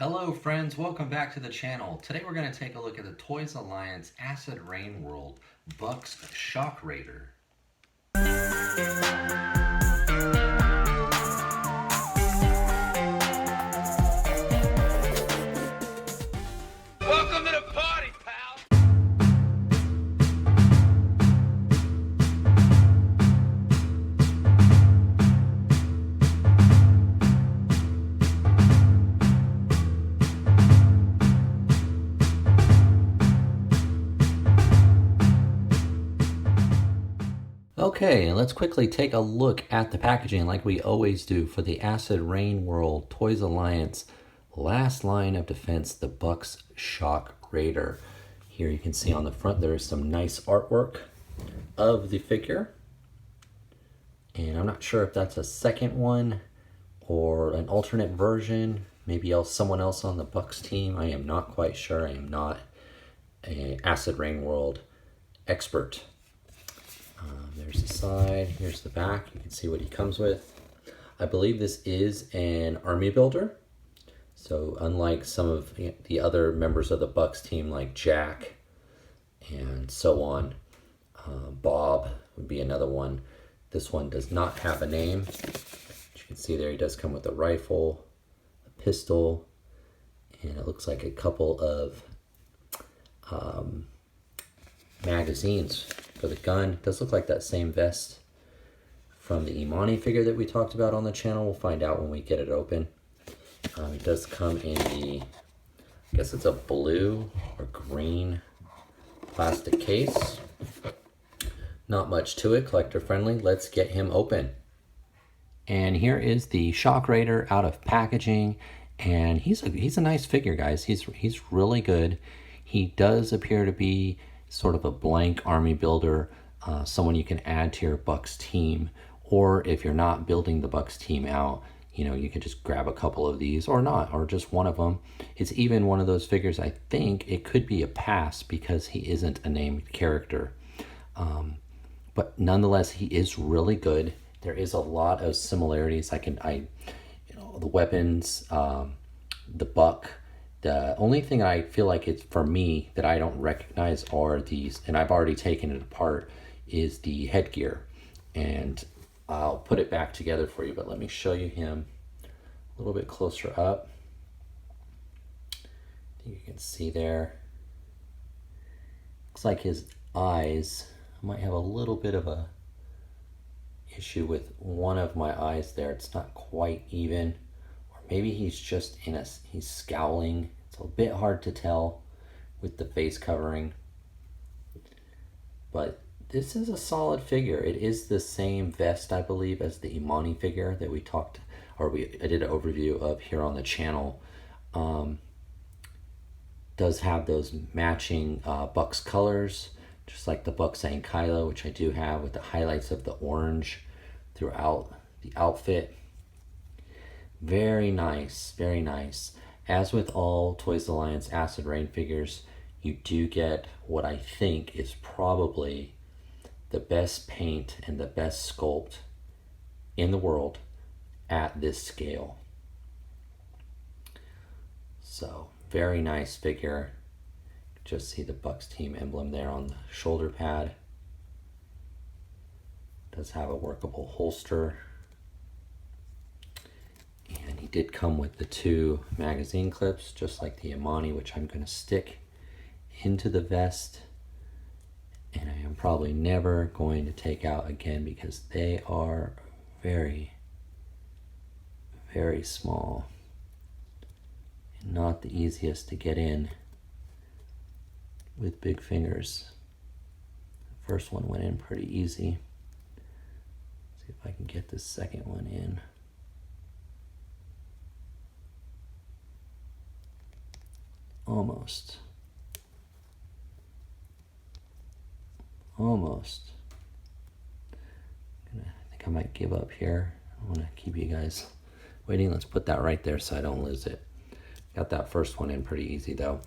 Hello friends, welcome back to the channel. Today we're going to take a look at the Toys Alliance Acid Rain World Bucks Shockraider. Welcome to the party, pal! Okay, let's quickly take a look at the packaging like we always do for the Acid Rain World Toys Alliance last line of defense, the Bucks Shockraider. Here you can see on the front there is some nice artwork of the figure. And I'm not sure if that's a second one or an alternate version, maybe someone else on the Bucks team. I am not quite sure. I am not an Acid Rain World expert. There's the side, here's the back. You can see what he comes with. I believe this is an army builder. So unlike some of the other members of the Bucks team like Jack and so on, Bob would be another one. This one does not have a name. As you can see there, he does come with a rifle, a pistol, and it looks like a couple of magazines for the gun. It does look like that same vest from the Imani figure that we talked about on the channel. We'll find out when we get it open. It does come in the, I guess it's a blue or green plastic case. Not much to it, collector friendly. Let's get him open. And here is the Shockraider out of packaging, and he's a nice figure, guys. He's really good. He does appear to be sort of a blank army builder, someone you can add to your Bucks team, or if you're not building the Bucks team out, you can just grab a couple of these or not, or just one of them. It's even one of those figures, I think it could be a pass because he isn't a named character. But nonetheless, he is really good. There is a lot of similarities. The weapons, the buck. The only thing I feel like it's for me that I don't recognize are these, and I've already taken it apart, is the headgear. And I'll put it back together for you, but let me show you him a little bit closer up. I think you can see there. Looks like his eyes might have a little bit of a issue with one of my eyes there. It's not quite even. Maybe he's just he's scowling. It's a bit hard to tell with the face covering. But this is a solid figure. It is the same vest, I believe, as the Imani figure that I did an overview of here on the channel. Does have those matching Bucks colors, just like the Bucks and Kylo, which I do have, with the highlights of the orange throughout the outfit. Very nice, very nice. As with all Toys Alliance Acid Rain figures, you do get what I think is probably the best paint and the best sculpt in the world at this scale. So, very nice figure. Just see the Bucks team emblem there on the shoulder pad. Does have a workable holster. And he did come with the 2 magazine clips, just like the Imani, which I'm going to stick into the vest. And I am probably never going to take out again because they are very, very small. And not the easiest to get in with big fingers. The first one went in pretty easy. See if I can get the second one in. Almost. I think I might give up here. I want to keep you guys waiting. Let's put that right there so I don't lose it. Got that first one in pretty easy though.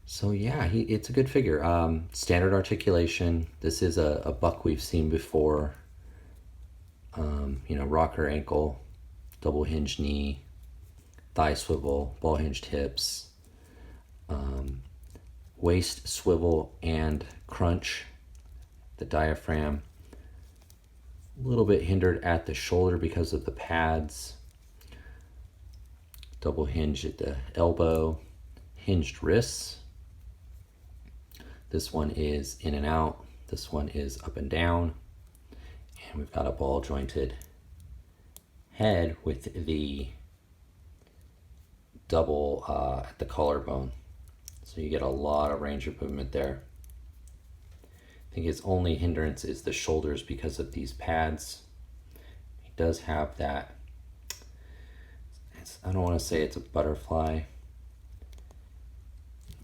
So yeah, it's a good figure. Standard articulation. This is a buck we've seen before. Rocker ankle, double hinge knee, thigh swivel, ball hinged hips, waist swivel and crunch, the diaphragm. A little bit hindered at the shoulder because of the pads. Double hinge at the elbow, hinged wrists. This one is in and out. This one is up and down. And we've got a ball jointed head with the double at the collarbone. So you get a lot of range of movement there. I think his only hindrance is the shoulders because of these pads. He does have that, I don't want to say it's a butterfly. In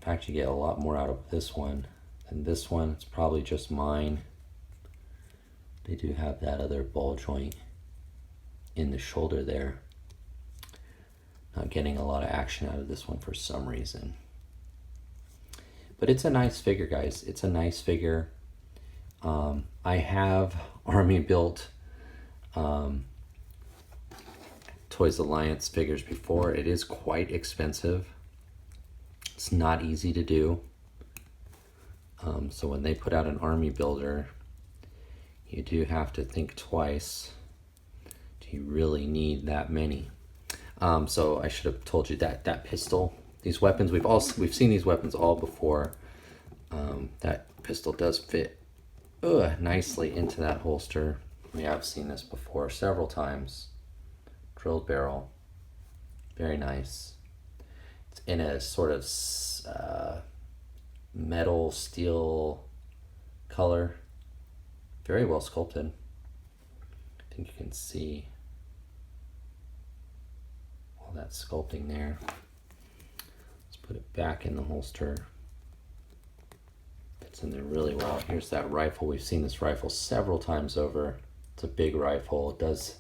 fact, you get a lot more out of this one than this one. It's probably just mine. They do have that other ball joint in the shoulder there. Not getting a lot of action out of this one for some reason. But it's a nice figure, guys. It's a nice figure. I have Army built Toys Alliance figures before. It is quite expensive. It's not easy to do. So when they put out an Army builder, you do have to think twice. Do you really need that many? So I should have told you that pistol, these weapons, we've seen these weapons all before. That pistol does fit nicely into that holster. We have seen this before several times. Drilled barrel, very nice. It's in a sort of metal steel color, very well sculpted. I think you can see all that sculpting there. Let's put it back in the holster. Fits in there really well. Here's that rifle. We've seen this rifle several times over. It's a big rifle. It does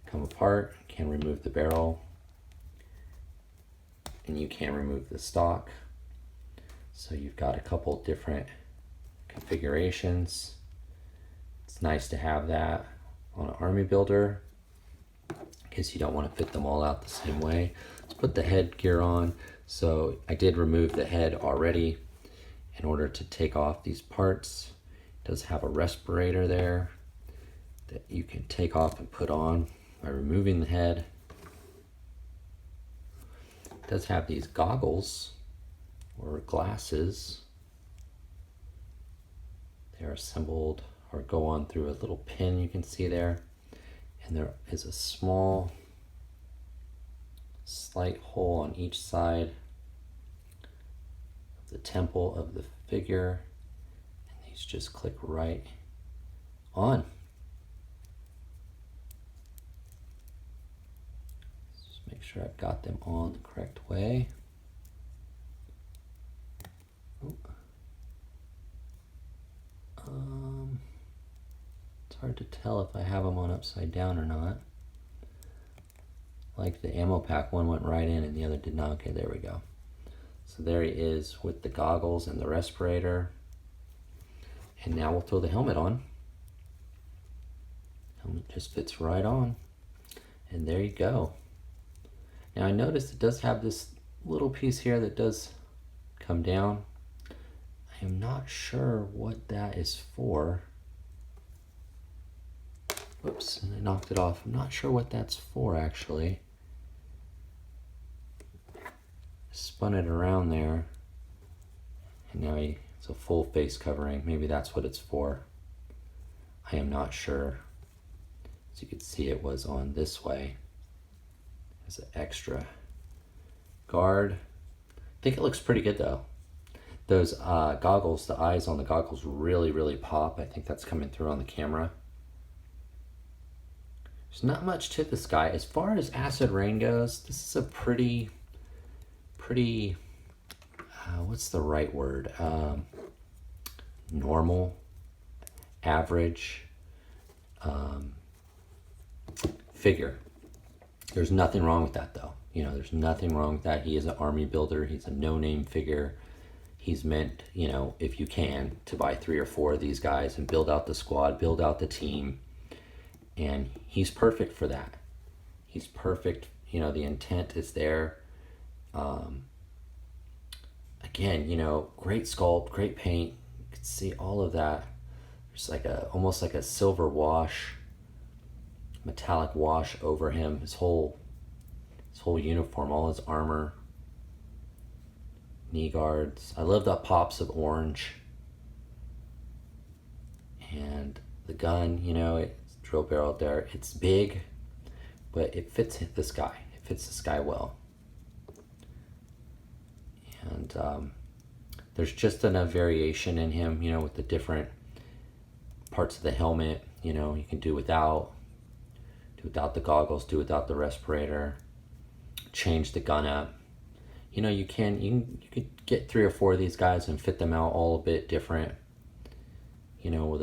come apart. Can remove the barrel, and you can remove the stock. So you've got a couple different configurations. It's nice to have that on an Army builder because you don't want to fit them all out the same way. Let's put the headgear on. So I did remove the head already in order to take off these parts. It does have a respirator there that you can take off and put on by removing the head. It does have these goggles or glasses. They're assembled or go on through a little pin you can see there. And there is a small, slight hole on each side of the temple of the figure. And these just click right on. Make sure I've got them on the correct way. It's hard to tell if I have them on upside down or not. Like the ammo pack, one went right in and the other did not. Okay, there we go. So there he is with the goggles and the respirator. And now we'll throw the helmet on. Helmet just fits right on. And there you go. Now I noticed it does have this little piece here that does come down. I am not sure what that is for. Whoops, and I knocked it off. I'm not sure what that's for actually. Spun it around there. And now it's a full face covering. Maybe that's what it's for. I am not sure. As you can see, it was on this way. As an extra guard. I think it looks pretty good though. Those goggles, the eyes on the goggles really, really pop. I think that's coming through on the camera. There's not much to this guy. As far as Acid Rain goes, this is a pretty, what's the right word? Normal, average figure. There's nothing wrong with that though. You know, there's nothing wrong with that. He is an Army builder. He's a no-name figure. He's meant, you know, if you can, to buy 3 or 4 of these guys and build out the squad, build out the team. And he's perfect for that. He's perfect You know, the intent is there. Again, you know, great sculpt, great paint. You can see all of that. There's like almost like a silver wash, metallic wash over him. His whole uniform, all his armor, knee guards. I love the pops of orange. And the gun, you know, it's drill barreled there. It's big, but it fits this guy. It fits this guy well. And there's just enough variation in him, you know, with the different parts of the helmet. You know, you can do without the goggles, do without the respirator, change the gun up. You know, you could get 3 or 4 of these guys and fit them out all a bit different. You know,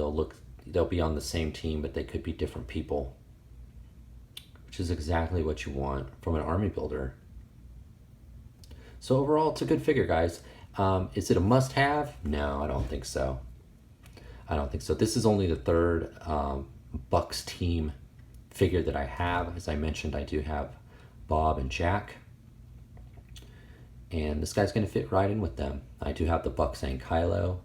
they'll be on the same team, but they could be different people, which is exactly what you want from an army builder. So overall, it's a good figure, guys. Is it a must-have? No, I don't think so. I don't think so. This is only the third Bucks team figure that I have. As I mentioned, I do have Bob and Jack. And this guy's going to fit right in with them. I do have the Bucks and Kylo.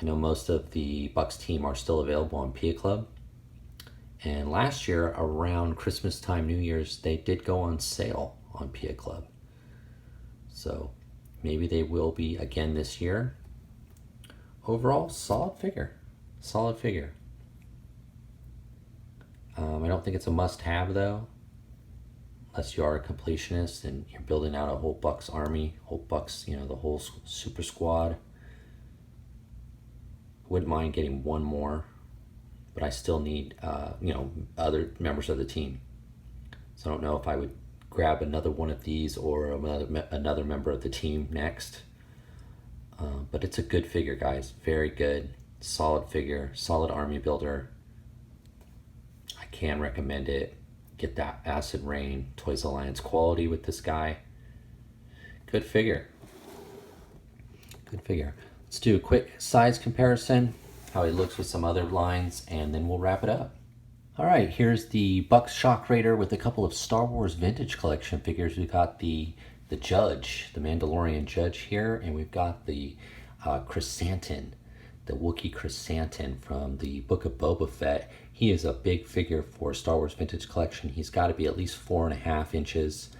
I know most of the Bucks team are still available on Pia Club. And last year, around Christmas time, New Year's, they did go on sale on Pia Club. So maybe they will be again this year. Overall, solid figure. Solid figure. I don't think it's a must-have though, unless you are a completionist and you're building out a whole Bucks army, whole Bucks, you know, the whole super squad. Wouldn't mind getting one more, but I still need, you know, other members of the team. So I don't know if I would grab another one of these or another member of the team next. But it's a good figure, guys. Very good, solid figure, solid army builder. I can recommend it. Get that Acid Rain Toys Alliance quality with this guy. Good figure. Good figure. Let's do a quick size comparison, how he looks with some other lines, and then we'll wrap it up. All right, here's the Bucks Shockraider with a couple of Star Wars Vintage Collection figures. We've got the Judge, the Mandalorian Judge here, and we've got the Chrysanthemum, the Wookiee Chrysanthemum from the Book of Boba Fett. He is a big figure for Star Wars Vintage Collection. He's got to be at least 4.5 inches,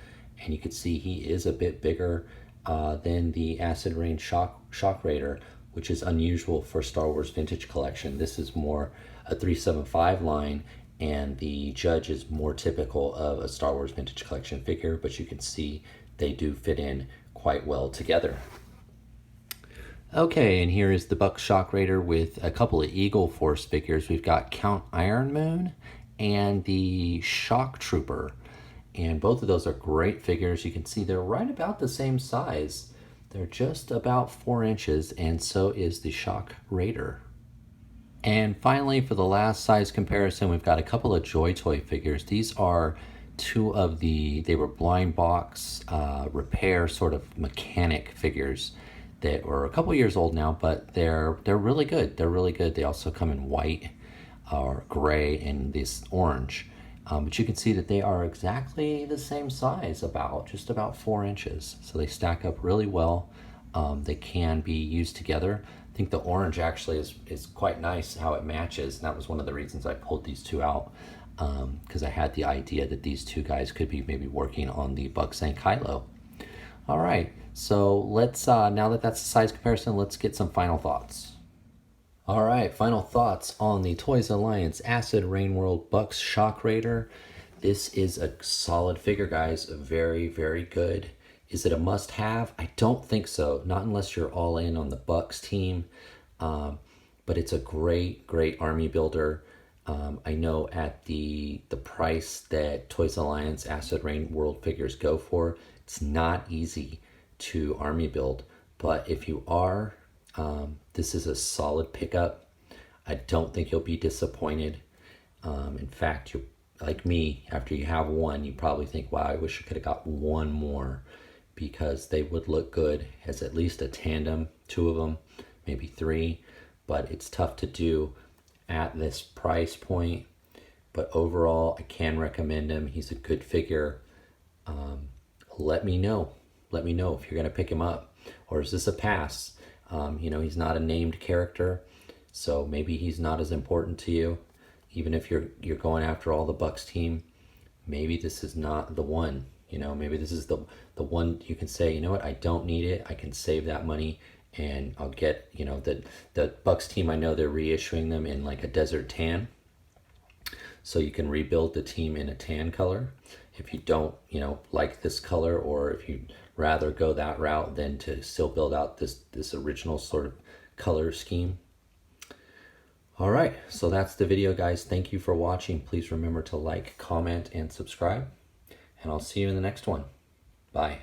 and you can see he is a bit bigger than the Acid Rain Shockraider, which is unusual for Star Wars Vintage Collection. This is more a 375 line, and the Judge is more typical of a Star Wars Vintage Collection figure, but you can see they do fit in quite well together. Okay, and here is the Bucks Shockraider with a couple of Eagle Force figures. We've got Count Iron Moon and the Shock Trooper, and both of those are great figures. You can see they're right about the same size. They're just about 4 inches, and so is the Shockraider. And finally, for the last size comparison, we've got a couple of Joy Toy figures. These are two of they were blind box repair sort of mechanic figures that are a couple years old now, but they're really good. They're really good. They also come in white or gray and this orange. But you can see that they are exactly the same size, just about 4 inches. So they stack up really well. They can be used together. I think the orange actually is quite nice how it matches. And that was one of the reasons I pulled these two out, because I had the idea that these two guys could be maybe working on the Bucks and Kylo. All right, so let's, now that that's the size comparison, let's get some final thoughts. All right, final thoughts on the Toys Alliance Acid Rain World Bucks Shockraider. This is a solid figure, guys. Very, very good. Is it a must-have? I don't think so. Not unless you're all in on the Bucks team. But it's a great, great army builder. I know at the price that Toys Alliance Acid Rain World figures go for, it's not easy to army build. But if you are, this is a solid pickup. I don't think you'll be disappointed. In fact, you, like me, after you have one, you probably think, wow, I wish I could have got one more, because they would look good as at least a tandem, 2 of them, maybe 3, but it's tough to do at this price point. but overall, I can recommend him. He's a good figure. Let me know. Let me know if you're going to pick him up. Or is this a pass? You know, he's not a named character, so maybe he's not as important to you. Even if you're going after all the Bucks team, maybe this is not the one. You know, maybe this is the one you can say, you know what, I don't need it. I can save that money and I'll get, you know, the Bucks team, I know they're reissuing them in like a desert tan. So you can rebuild the team in a tan color. If you don't, you know, like this color, or if you'd rather go that route than to still build out this original sort of color scheme. All right, so that's the video, guys. Thank you for watching. Please remember to like, comment, and subscribe. And I'll see you in the next one. Bye.